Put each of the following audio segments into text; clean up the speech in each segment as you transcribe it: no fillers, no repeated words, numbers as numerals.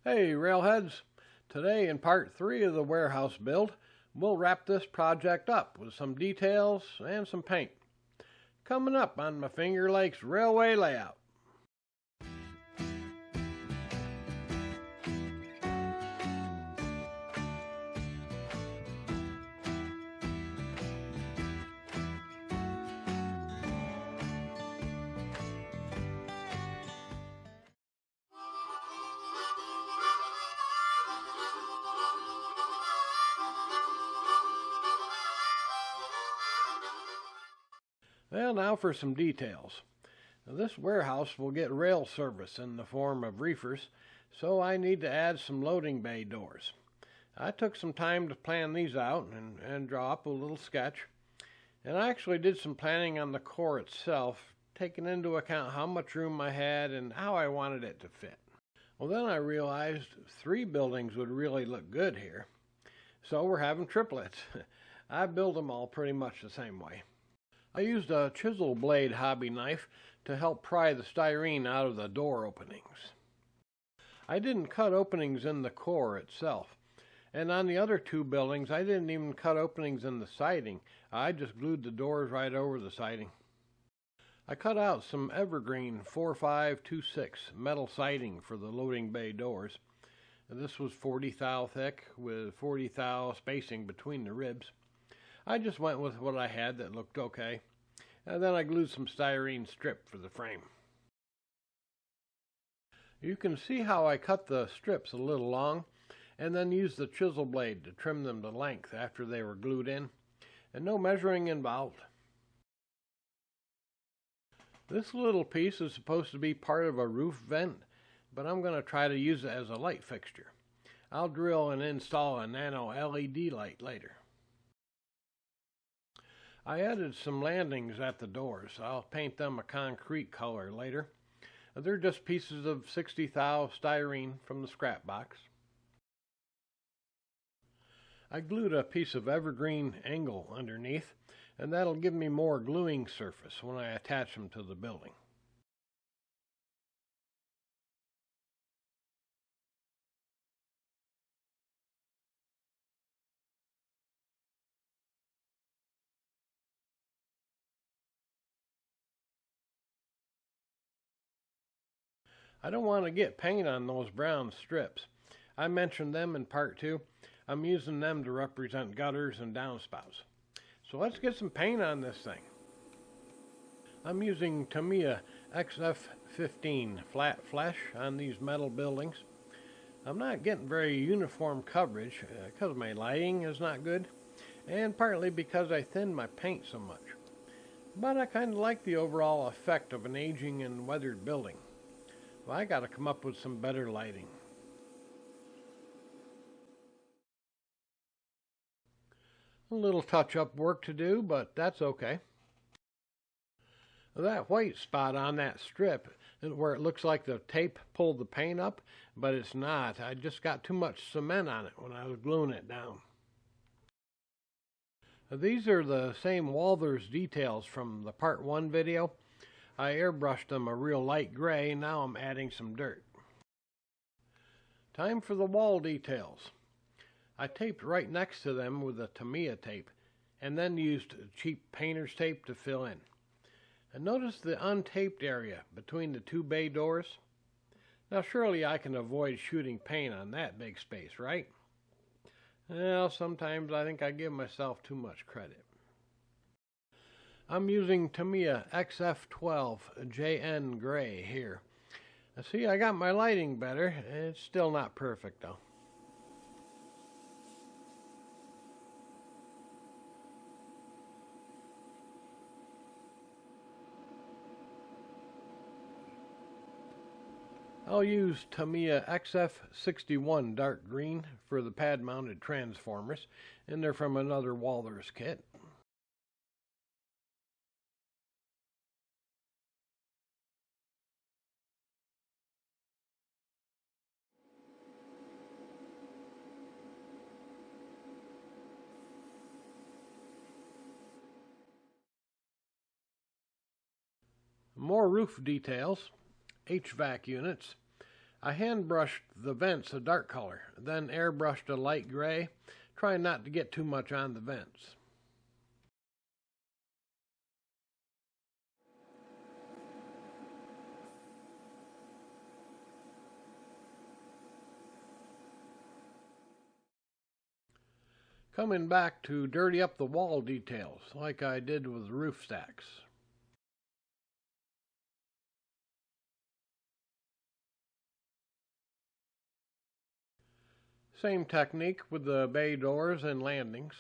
Hey Railheads! Today in part 3 of the warehouse build, we'll wrap this project up with some details and some paint. Coming up on my Finger Lakes Railway layout. Well, now for some details. Now, this warehouse will get rail service in the form of reefers, so I need to add some loading bay doors. I took some time to plan these out and draw up a little sketch, and I actually did some planning on the core itself, taking into account how much room I had and how I wanted it to fit. Well, then I realized 3 buildings would really look good here, so we're having triplets. I build them all pretty much the same way. I used a chisel blade hobby knife to help pry the styrene out of the door openings. I didn't cut openings in the core itself, and on the other 2 buildings I didn't even cut openings in the siding. I just glued the doors right over the siding. I cut out some evergreen 4526 metal siding for the loading bay doors. This was 40 thou thick with 40 thou spacing between the ribs. I just went with what I had that looked okay, and then I glued some styrene strip for the frame. You can see how I cut the strips a little long, and then used the chisel blade to trim them to length after they were glued in, and no measuring involved. This little piece is supposed to be part of a roof vent, but I'm going to try to use it as a light fixture. I'll drill and install a nano LED light later. I added some landings at the doors. I'll paint them a concrete color later. They're just pieces of 60 thou styrene from the scrap box. I glued a piece of evergreen angle underneath, and that'll give me more gluing surface when I attach them to the building. I don't want to get paint on those brown strips. I mentioned them in part 2. I'm using them to represent gutters and downspouts. So let's get some paint on this thing. I'm using Tamiya XF15 flat flesh on these metal buildings. I'm not getting very uniform coverage because my lighting is not good, and partly because I thinned my paint so much. But I kind of like the overall effect of an aging and weathered building. Well, I got to come up with some better lighting. A little touch-up work to do, but that's okay. That white spot on that strip where it looks like the tape pulled the paint up, but it's not. I just got too much cement on it when I was gluing it down. These are the same Walthers details from the part 1 video. I airbrushed them a real light gray. Now I'm adding some dirt. Time for the wall details. I taped right next to them with a Tamiya tape, and then used cheap painter's tape to fill in. And notice the untaped area between the 2 bay doors. Now surely I can avoid shooting paint on that big space, right? Well, sometimes I think I give myself too much credit. I'm using Tamiya XF12 JN Gray here. Now see, I got my lighting better. It's still not perfect though. I'll use Tamiya XF61 dark green for the pad-mounted transformers, and they're from another Walthers kit. More roof details. HVAC units. I hand brushed the vents a dark color, then airbrushed a light gray, trying not to get too much on the vents. Coming back to dirty up the wall details, like I did with roof stacks. Same technique with the bay doors and landings.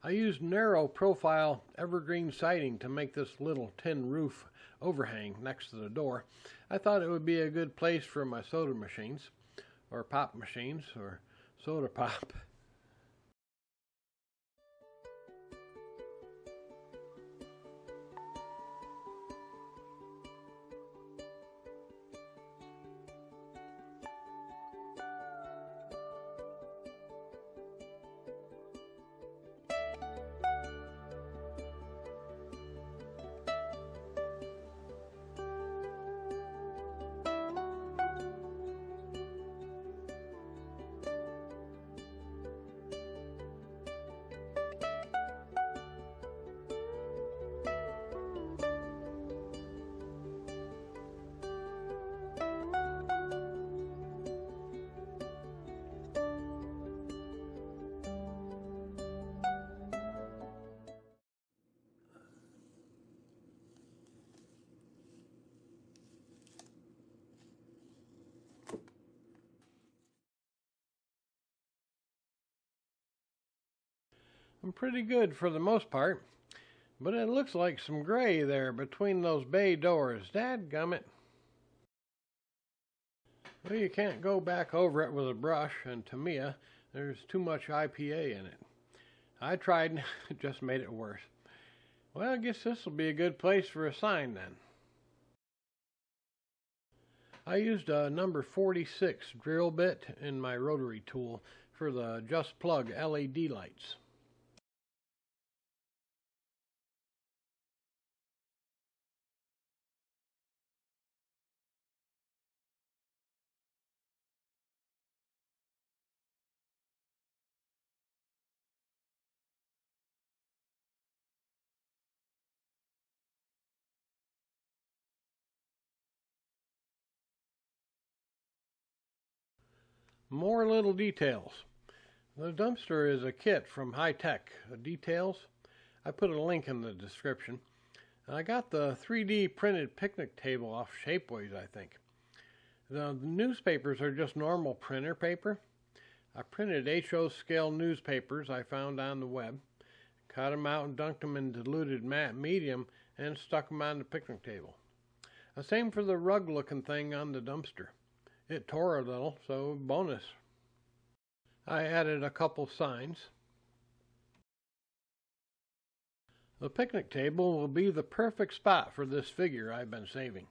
I used narrow profile evergreen siding to make this little tin roof overhang next to the door. I thought it would be a good place for my soda machines, or pop machines, or soda pop. I'm pretty good for the most part, but it looks like some gray there between those bay doors. Dadgummit. Well, you can't go back over it with a brush, and to me, there's too much IPA in it. I tried, it just made it worse. Well, I guess this will be a good place for a sign then. I used a number 46 drill bit in my rotary tool for the Just Plug LED lights. More little details. The dumpster is a kit from High Tech Details. I put a link in the description. I got the 3D printed picnic table off Shapeways, I think. The newspapers are just normal printer paper. I printed HO scale newspapers I found on the web, cut them out and dunked them in diluted matte medium and stuck them on the picnic table. The same for the rug looking thing on the dumpster. It tore a little, so bonus. I added a couple signs. The picnic table will be the perfect spot for this figure I've been saving.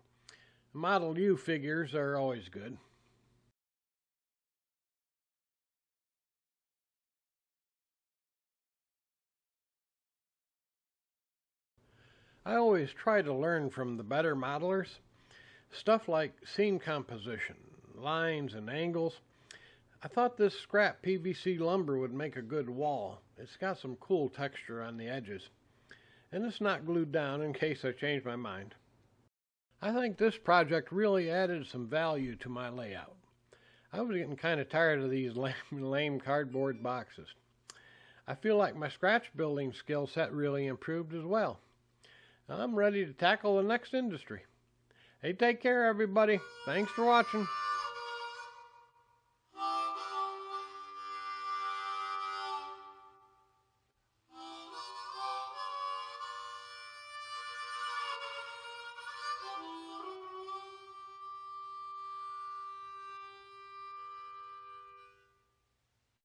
Model U figures are always good. I always try to learn from the better modelers. Stuff like seam composition, lines and angles. I thought this scrap PVC lumber would make a good wall. It's got some cool texture on the edges. And it's not glued down in case I change my mind. I think this project really added some value to my layout. I was getting kind of tired of these lame cardboard boxes. I feel like my scratch building skill set really improved as well. I'm ready to tackle the next industry. Hey, take care, everybody. Thanks for watching.